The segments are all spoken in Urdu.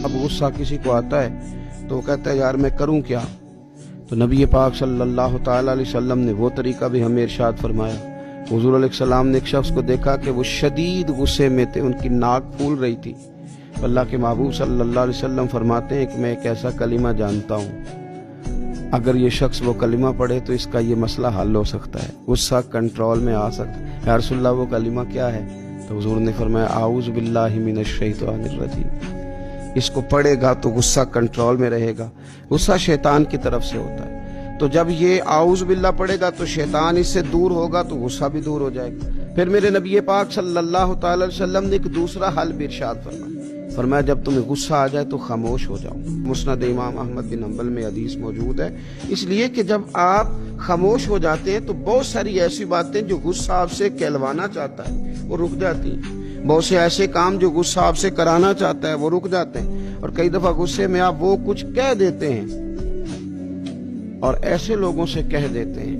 اب غصہ کسی کو آتا ہے تو وہ کہتا ہے یار میں کروں کیا؟ تو نبی پاک صلی اللہ تعالی علیہ وسلم نے وہ طریقہ بھی ہمیں ارشاد فرمایا۔ حضور علیہ السلام نے ایک شخص کو دیکھا کہ وہ شدید غصے میں تھے، ان کی ناک پھول رہی تھی۔ اللہ کے محبوب صلی اللہ علیہ وسلم فرماتے ہیں کہ میں ایک ایسا کلمہ جانتا ہوں، اگر یہ شخص وہ کلمہ پڑھے تو اس کا یہ مسئلہ حل ہو سکتا ہے، غصہ کنٹرول میں آ سکتا ہے۔ یا رسول اللہ وہ کلمہ کیا ہے؟ تو حضور نے فرمایا اعوذ باللہ من الشیطان الرجیم۔ اس کو پڑھے گا تو غصہ کنٹرول میں رہے گا۔ غصہ شیطان کی طرف سے ہوتا ہے، تو جب یہ اعوذ باللہ پڑھے گا تو شیطان اس سے دور ہوگا تو غصہ بھی دور ہو جائے گا۔ پھر میرے نبی پاک صلی اللہ تعالی علیہ وسلم نے ایک دوسرا حل بھی ارشاد فرمایا جب تمہیں غصہ آ جائے تو خاموش ہو جاؤ۔ مسند امام احمد بن حنبل میں حدیث موجود ہے، اس لیے کہ جب آپ خاموش ہو جاتے ہیں تو بہت ساری ایسی باتیں جو غصہ آپ سے کہلوانا چاہتا ہے وہ رک جاتی ہیں، بہت سے ایسے کام جو غصہ آپ سے کرانا چاہتا ہے وہ رک جاتے ہیں، اور کئی دفعہ غصے میں آپ وہ کچھ کہہ دیتے ہیں اور ایسے لوگوں سے کہہ دیتے ہیں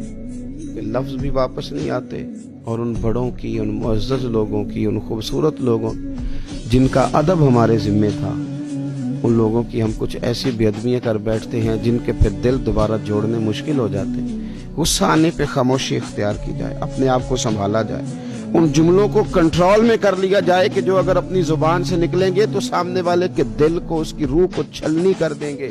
کہ لفظ بھی واپس نہیں آتے، اور ان بڑوں کی، ان معزز لوگوں کی، ان خوبصورت لوگوں جن کا ادب ہمارے ذمہ تھا، ان لوگوں کی ہم کچھ ایسی بے ادبیاں کر بیٹھتے ہیں جن کے پھر دل دوبارہ جوڑنے مشکل ہو جاتے ہیں۔ غصہ آنے پہ خاموشی اختیار کی جائے، اپنے آپ کو سنبھالا جائے، ان جملوں کو کنٹرول میں کر لیا جائے کہ جو اگر اپنی زبان سے نکلیں گے تو سامنے والے کے دل کو، اس کی روح کو چھلنی کر دیں گے۔